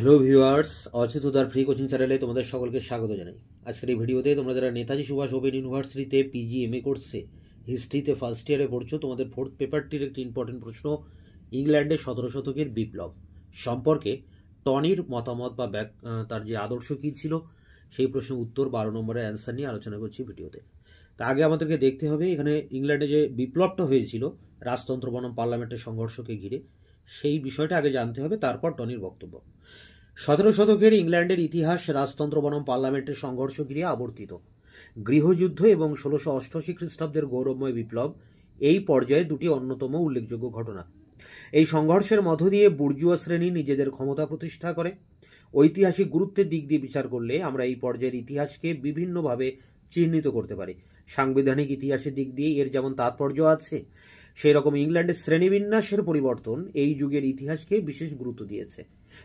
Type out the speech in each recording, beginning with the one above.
Hello viewers, অচিত উদার free coaching চ্যানেলে তোমাদের সকলকে স্বাগত জানাই। আজকের এই ভিডিওতে তোমরা যারা নেতাজি সুভাষ ওপেন ইউনিভার্সিটিতে পিজি এমএ কোর্সে হিস্ট্রিতে ফার্স্ট ইয়ারে পড়ছো, তোমাদের ফোর্থ পেপারটির একটি ইম্পর্টেন্ট প্রশ্ন ইংল্যান্ডের 17 শতকের বিপ্লব সম্পর্কে টনির মতামত বা তার যে আদর্শ কী ছিল সেই প্রশ্নের উত্তর 12 নম্বরের অ্যান্সার নিয়ে আলোচনা করছি ভিডিওতে। তা আগে আমাদেরকে দেখতে হবে এখানে ইংল্যান্ডে যে বিপ্লবটা হয়েছিল রাজতন্ত্র বনাম পার্লামেন্টের সংঘর্ষকে ঘিরে, সেই বিষয়টা আগে জানতে হবে, তারপর টনির বক্তব্য। 17 শতকের ইংল্যান্ডের ইতিহাস রাজতন্ত্র বনাম পার্লামেন্টের সংঘর্ষ ঘিরে আবর্তিত। গৃহযুদ্ধ এবং 1688 খ্রিস্টাব্দের গৌরবময় বিপ্লব এই পর্যায়ে দুটি অন্যতম উল্লেখযোগ্য ঘটনা। এই সংঘর্ষের মধ্য দিয়ে বুর্জুয়া শ্রেণী নিজেদের ক্ষমতা প্রতিষ্ঠা করে। ঐতিহাসিক গুরুত্বের দিক দিয়ে বিচার করলে আমরা এই পর্যায়ের ইতিহাসকে বিভিন্নভাবে চিহ্নিত করতে পারি। সাংবিধানিক ইতিহাসের দিক দিয়ে এর যেমন তাৎপর্য আছে, সেই রকম ইংল্যান্ডের শ্রেণীবিন্যাসের পরিবর্তন এই যুগের ইতিহাসকে বিশেষ গুরুত্ব দিয়েছে।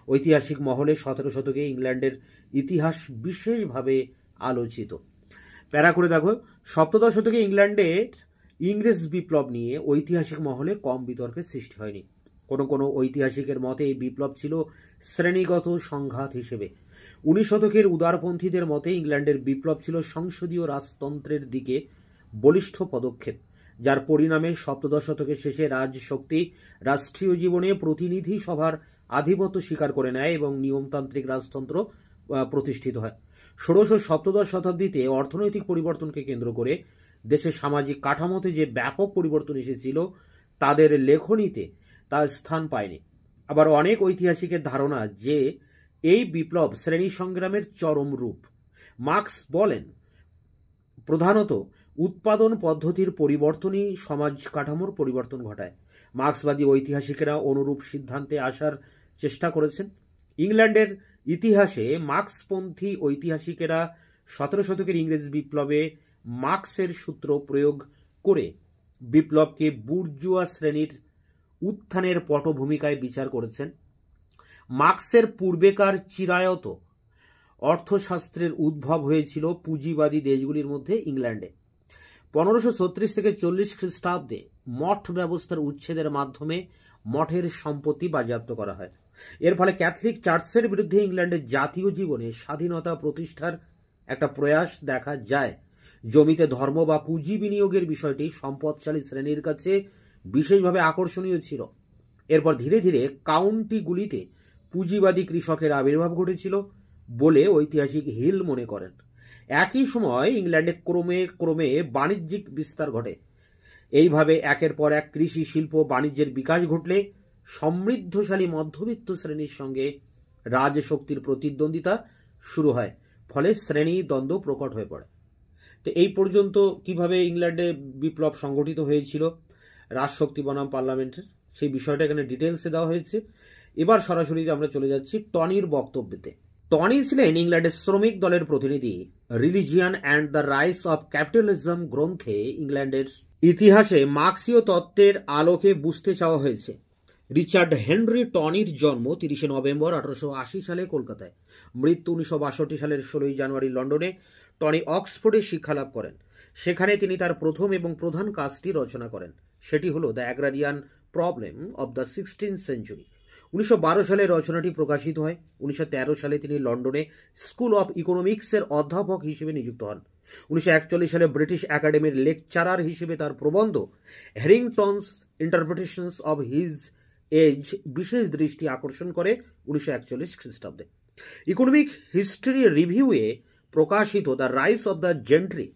ঐতিহাসিক মহলে 17 শতকে ইংল্যান্ডের ইতিহাস বিশেষভাবে আলোচিত। প্যারা করে দেখো, সপ্তদশ শতকে ইংল্যান্ডের ইংরেজ বিপ্লব নিয়ে ঐতিহাসিক মহলে কম বিতর্কের সৃষ্টি হয়নি। কোনো ঐতিহাসিকের মতে এই বিপ্লব ছিল শ্রেণীগত সংঘাত হিসেবে। 19 শতকের উদারপন্থীদের মতে ইংল্যান্ডের বিপ্লব ছিল সংসদীয় রাজতন্ত্রের দিকে বলিষ্ঠ পদক্ষেপ, যার পরিণামে সপ্তদশ শতকের শেষে রাজশক্তি রাষ্ট্রীয় জীবনে প্রতিনিধি সভার আধিপত্য স্বীকার করে নেয় এবং নিয়মতান্ত্রিক রাজতন্ত্র প্রতিষ্ঠিত হয়। ষোড়শ সপ্তদশ শতাব্দীতে অর্থনৈতিক পরিবর্তনকে কেন্দ্র করে দেশের সামাজিক কাঠামোতে যে ব্যাপক পরিবর্তন এসেছিল তাদের লেখনীতে তা স্থান পায়নি। আবার অনেক ঐতিহাসিকের ধারণা যে এই বিপ্লব শ্রেণী সংগ্রামের চরম রূপ। মার্কস বলেন, প্রধানত উৎপাদন পদ্ধতির পরিবর্তনই সমাজ কাঠামোর পরিবর্তন ঘটায়। মার্ক্সবাদী ঐতিহাসিকেরা অনুরূপ সিদ্ধান্তে আসার চেষ্টা করেছেন। ইংল্যান্ডের ইতিহাসে মার্ক্সপন্থী ঐতিহাসিকেরা 17 শতকের ইংরেজ বিপ্লবে মার্ক্সের সূত্র প্রয়োগ করে বিপ্লবকে বুর্জুয়া শ্রেণীর উত্থানের পটভূমিকায় বিচার করেছেন। মার্ক্সের পূর্বেকার চিরায়ত অর্থশাস্ত্রের উদ্ভব হয়েছিল পুঁজিবাদী দেশগুলির মধ্যে ইংল্যান্ডে। 1536 থেকে 40 খ্রিস্টাব্দে মঠ ব্যবস্থার উচ্ছেদের মাধ্যমে মঠের সম্পত্তি বাজেয়াপ্ত করা হয়। এর ফলে ক্যাথলিক চার্চের বিরুদ্ধে ইংল্যান্ডের জাতীয় জীবনে স্বাধীনতা প্রতিষ্ঠার একটা প্রয়াস দেখা যায়। জমিতে ধর্ম বা পুঁজি বিনিয়োগের বিষয়টি সম্পদশালী শ্রেণীর কাছে বিশেষভাবে আকর্ষণীয় ছিল। এরপর ধীরে ধীরে কাউন্টিগুলিতে পুঁজিবাদী কৃষকের আবির্ভাব ঘটেছিল বলে ঐতিহাসিক হিল মনে করেন। একই সময় ইংল্যান্ডে ক্রমে ক্রমে বাণিজ্যিক বিস্তার ঘটে। এইভাবে একের পর এক কৃষি, শিল্প, বাণিজ্যের বিকাশ ঘটলে সমৃদ্ধশালী মধ্যবিত্ত শ্রেণীর সঙ্গে রাজশক্তির প্রতিদ্বন্দ্বিতা শুরু হয়, ফলে শ্রেণী দ্বন্দ্ব প্রকট হয়ে পড়ে। তো এই পর্যন্ত কিভাবে ইংল্যান্ডে বিপ্লব সংগঠিত হয়েছিল রাজশক্তি বনাম পার্লামেন্টের, সেই বিষয়টা এখানে ডিটেলসে দেওয়া হয়েছে। এবার সরাসরি আমরা চলে যাচ্ছি টনির বক্তব্যতে। টনি ছিলেন ইংল্যান্ডের শ্রমিক দলের প্রতিনিধি। Religion and the rice of capitalism গ্রন্থে ইংল্যান্ডের ইতিহাসে মার্ক্সীয় তত্ত্বের আলোকে বুঝতে চাওয়া হয়েছে। রিচার্ড হেনরি টনির জন্ম 30 নভেম্বর 1880 সালে কলকাতায়। মৃত্যু 1962 সালের 16 জানুয়ারি লন্ডনে। টনি অক্সফোর্ডে শিক্ষালাভ করেন। সেখানে তিনি তার প্রথম এবং প্রধান কাজটি রচনা করেন, সেটি হল the agrarian problem of the 16th century. 1912 সালে রচনাটি প্রকাশিত হয়। 1913 সালে তিনি লন্ডনে স্কুল অফ ইকোনমিক্সের অধ্যাপক হিসেবে নিযুক্ত হন। 1941 সালে ব্রিটিশ একাডেমির লেকচারার হিসেবে তার প্রবন্ধ হ্যারিংটনস ইন্টারপ্রিটেশনস অব হিজ এজ বিশেষ দৃষ্টি আকর্ষণ করে 1941 খ্রিস্টাব্দে। ইকোনমিক হিস্ট্রি রিভিউয়ে প্রকাশিত the rice of the gentry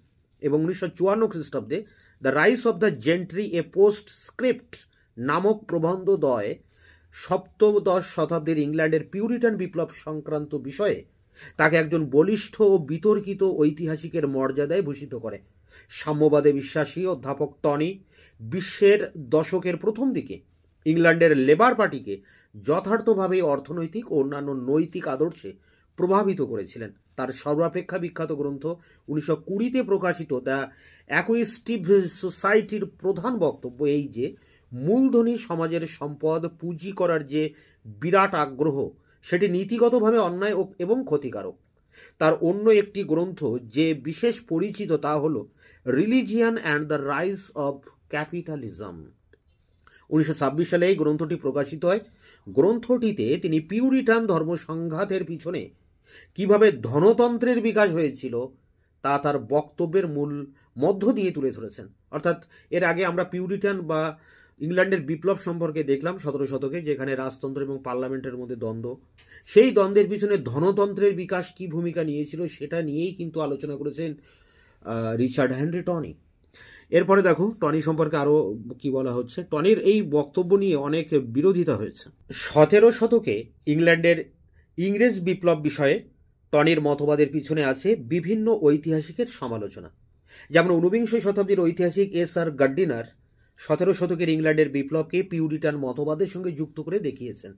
এবং 1954 খ্রিস্টাব্দে the rice of the gentry A post script নামক প্রবন্ধদ্বয় সপ্তদশ শতাব্দীর ইংল্যান্ডের পিউরিটান বিপ্লব সংক্রান্ত বিষয়ে তাকে একজন বলিষ্ঠ ও বিতর্কিত ঐতিহাসিকের মর্যাদায় ভূষিত করে। সাম্যবাদে বিশ্বাসী অধ্যাপক টনি বিশ্বের দশকের প্রথম দিকে ইংল্যান্ডের লেবার পার্টিকে যথার্থভাবে অর্থনৈতিক ও অন্যান্য নৈতিক আদর্শে প্রভাবিত করেছিলেন। তার সর্বাপেক্ষা বিখ্যাত গ্রন্থ 1920-তে প্রকাশিত দ্য অ্যাকুইজিটিভ সোসাইটির প্রধান বক্তব্য এই যে মূলধনী সমাজের সম্পদ পুঁজি করার যে বিরাট আগ্রহ সেটি নীতিগতভাবে অন্যায় এবং ক্ষতিকারক। তার অন্য একটি গ্রন্থ যে বিশেষ পরিচিত তা হল religion and the rise of capitalism. 1926 সালে এই গ্রন্থটি প্রকাশিত হয়। গ্রন্থটিতে তিনি পিউরিটান ধর্ম সংঘাতের পিছনে কিভাবে ধনতন্ত্রের বিকাশ হয়েছিল তা তার বক্তব্যের মূল মধ্য দিয়ে তুলে ধরেছেন। অর্থাৎ এর আগে আমরা পিউরিটান বা ইংল্যান্ডের বিপ্লব সম্পর্কে দেখলাম 17 শতকে, যেখানে রাজতন্ত্র এবং পার্লামেন্টের মধ্যে দ্বন্দ্ব। সেই দ্বন্দ্বের পিছনে ধনতন্ত্রের বিকাশ কি ভূমিকা নিয়েছিল সেটা নিয়েই কিন্তু আলোচনা করেছেন রিচার্ড হেনরি টনি। এরপরে দেখো টনি সম্পর্কে আরো কি বলা হচ্ছে। টনির এই বক্তব্য নিয়ে অনেক বিরোধিতা হয়েছে। 17 শতকে ইংল্যান্ডের ইংরেজ বিপ্লব বিষয়ে টনির মতবাদের পিছনে আছে বিভিন্ন ঐতিহাসিকের সমালোচনা। যেমন 19বিংশ শতাব্দীর ঐতিহাসিক এস.আর. গার্ডিনার 17 শতকের ইংল্যান্ডের বিপ্লবকে পিউরিটান মতবাদের সঙ্গে যুক্ত করে দেখিয়েছেন।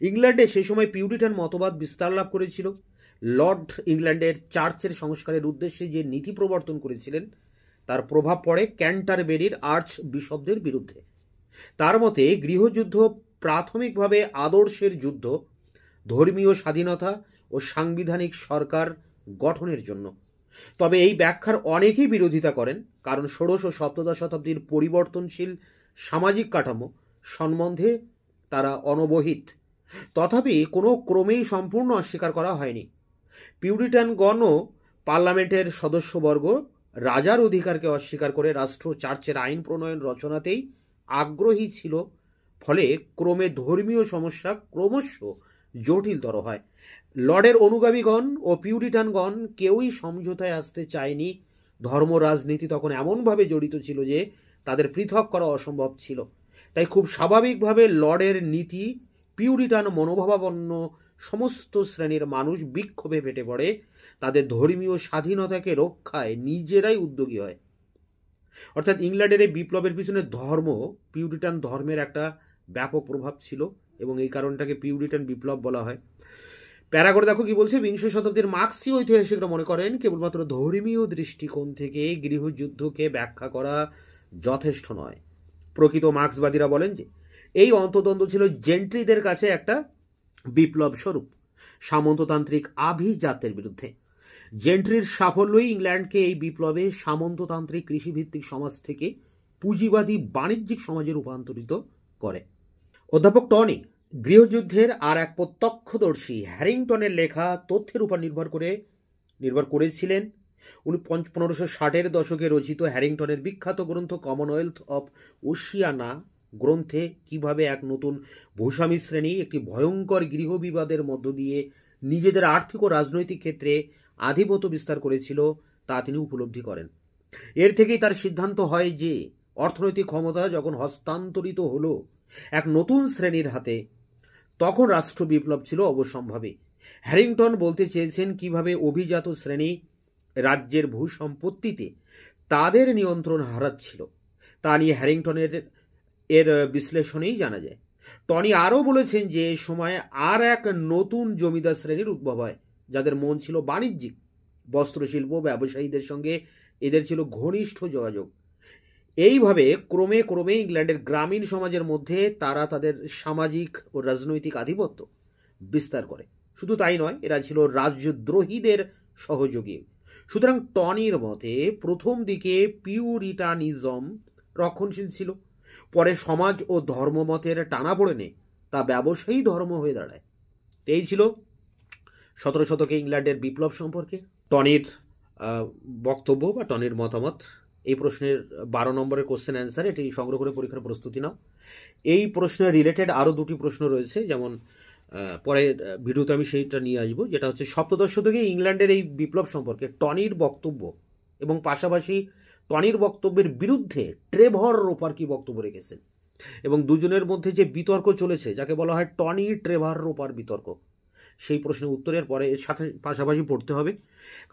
ইংল্যান্ডে সেই সময় পিউরিটান মতবাদ বিস্তার লাভ করেছিল। লর্ড ইংল্যান্ডের চার্চের সংস্কারের উদ্দেশ্যে যে নীতি প্রবর্তন করেছিলেন তার প্রভাব পড়ে ক্যান্টারবেরির আর্চ বিশপদের বিরুদ্ধে। তার মতে গৃহযুদ্ধ প্রাথমিকভাবে আদর্শের যুদ্ধ, ধর্মীয় স্বাধীনতা ও সাংবিধানিক সরকার গঠনের জন্য। তবে এই ব্যাখ্যার অনেকেই বিরোধিতা করেন, কারণ ষোড়শ ও সপ্তদশ শতাব্দীর পরিবর্তনশীল সামাজিক কাঠামো সম্বন্ধে তারা অনবহিত। তথাপি কোনো ক্রমেই সম্পূর্ণ অস্বীকার করা হয়নি। পিউরিটানগণও পার্লামেন্টের সদস্যবর্গ রাজার অধিকারকে অস্বীকার করে রাষ্ট্র চার্চের আইন প্রণয়ন রচনাতেই আগ্রহী ছিল। ফলে ক্রমে ধর্মীয় সমস্যা ক্রমশ জটিলতর হয়। লর্ডের অনুগামীগণ ও পিউরিটানগণ কেউই সমঝোতায় আসতে চায়নি। ধর্ম রাজনীতি তখন এমনভাবে জড়িত ছিল যে তাদের পৃথক করা অসম্ভব ছিল। তাই খুব স্বাভাবিকভাবে লর্ডের নীতি পিউরিটান মনোভাবাপন্ন সমস্ত শ্রেণীর মানুষ বিক্ষোভে ফেটে পড়ে, তাদের ধর্মীয় স্বাধীনতাকে রক্ষায় নিজেরাই উদ্যোগী হয়। অর্থাৎ ইংল্যান্ডের এই বিপ্লবের পিছনে ধর্ম, পিউরিটান ধর্মের একটা ব্যাপক প্রভাব ছিল এবং এই কারণটাকে পিউরিটান বিপ্লব বলা হয়। প্যারাগড় দেখো কি বলছে। বিংশ শতাব্দীর মার্ক্সী ঐতিহাসিকরা মনে করেন কেবলমাত্র ধর্মীয় দৃষ্টিকোণ থেকে গৃহযুদ্ধকে ব্যাখ্যা করা যথেষ্ট নয়। প্রকৃত মার্ক্সবাদীরা বলেন যে এই অন্তদ্বন্দ্ব ছিল জেন্ট্রিদের কাছে একটা বিপ্লব স্বরূপ সামন্ততান্ত্রিক আভিজাত্যের বিরুদ্ধে। জেন্ট্রির সাফল্যই ইংল্যান্ডকে এই বিপ্লবে সামন্ততান্ত্রিক কৃষিভিত্তিক সমাজ থেকে পুঁজিবাদী বাণিজ্যিক সমাজে রূপান্তরিত করে। অধ্যাপক টনি গৃহযুদ্ধের আর এক প্রত্যক্ষদর্শী হ্যারিংটনের লেখা তথ্যের উপর নির্ভর করেছিলেন। 1560-এর দশকে রচিত হ্যারিংটনের বিখ্যাত গ্রন্থ কমনওয়েলথ অফ ওশিয়ানা গ্রন্থে কিভাবে এক নতুন ভূস্বামী শ্রেণী একটি ভয়ঙ্কর গৃহবিবাদের মধ্য দিয়ে নিজেদের আর্থিক ও রাজনৈতিক ক্ষেত্রে আধিপত্য বিস্তার করেছিল তা তিনি উপলব্ধি করেন। এর থেকেই তার সিদ্ধান্ত হয় যে অর্থনৈতিক ক্ষমতা যখন হস্তান্তরিত হলো এক নতুন শ্রেণীর হাতে, তখন রাষ্ট্র বিপ্লব ছিল অবশ্যম্ভাবী। হ্যারিংটন বলতে চেয়েছেন কিভাবে অভিজাত শ্রেণী রাজ্যের ভূসম্পত্তিতে তাদের নিয়ন্ত্রণ হারাচ্ছিল। তা নিয়ে হ্যারিংটনের বিশ্লেষণেই জানা যায়। টনি আরও বলেছেন যে সময় আর এক নতুন জমিদার শ্রেণীর উদ্ভব হয়, যাদের মন ছিল বাণিজ্যিক। বস্ত্রশিল্প ব্যবসায়ীদের সঙ্গে এদের ছিল ঘনিষ্ঠ যোগাযোগ। এইভাবে ক্রমে ক্রমে ইংল্যান্ডের গ্রামীণ সমাজের মধ্যে তারা তাদের সামাজিক ও রাজনৈতিক আধিপত্য বিস্তার করে। শুধু তাই নয়, এরা ছিল রাজ্যদ্রোহীদের সহযোগী। সুতরাং টনির মতে প্রথম দিকে পিউরিটানিজম রক্ষণশীল ছিল, পরে সমাজ ও ধর্মমতের টানাপোড়েনে তা ব্যবসায়ী ধর্ম হয়ে দাঁড়ায়। এই ছিল 17 শতকে ইংল্যান্ডের বিপ্লব সম্পর্কে টনির বক্তব্য বা টনির মতামত। এই প্রশ্নের 12 নম্বরের কোশ্চেন অ্যান্সার, এটি সংগ্রহ করে পরীক্ষার প্রস্তুতি নাও। এই প্রশ্নের রিলেটেড আরও দুটি প্রশ্ন রয়েছে, যেমন পরে ভিডিওতে আমি সেইটা নিয়ে আসবো, যেটা হচ্ছে সপ্তদশ শতকে ইংল্যান্ডের এই বিপ্লব সম্পর্কে টনির বক্তব্য এবং পাশাপাশি টনির বক্তব্যের বিরুদ্ধে ট্রেভর রোপার কি বক্তব্য রেখেছেন, এবং দুজনের মধ্যে যে বিতর্ক চলেছে যাকে বলা হয় টনি ট্রেভর রোপার বিতর্ক, সেই প্রশ্নের উত্তরের পরে এর সাথে পাশাপাশি পড়তে হবে,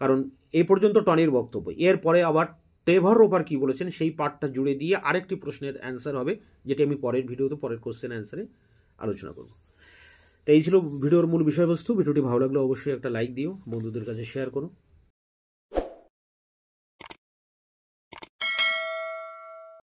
কারণ এই পর্যন্ত টনির বক্তব্য। এরপরে আবার ট্রেভর রোপার কি বলেছেন সেই পার্টটা জুড়ে দিয়ে আরেকটি প্রশ্নের অ্যান্সার হবে, যেটি আমি পরের ভিডিওতে পরের কোশ্চেন অ্যান্সারে আলোচনা করব। তো এই ছিল ভিডিওর মূল বিষয়বস্তু। ভিডিওটি ভালো লাগলে অবশ্যই একটা লাইক দিও, বন্ধুদের কাছে শেয়ার করো।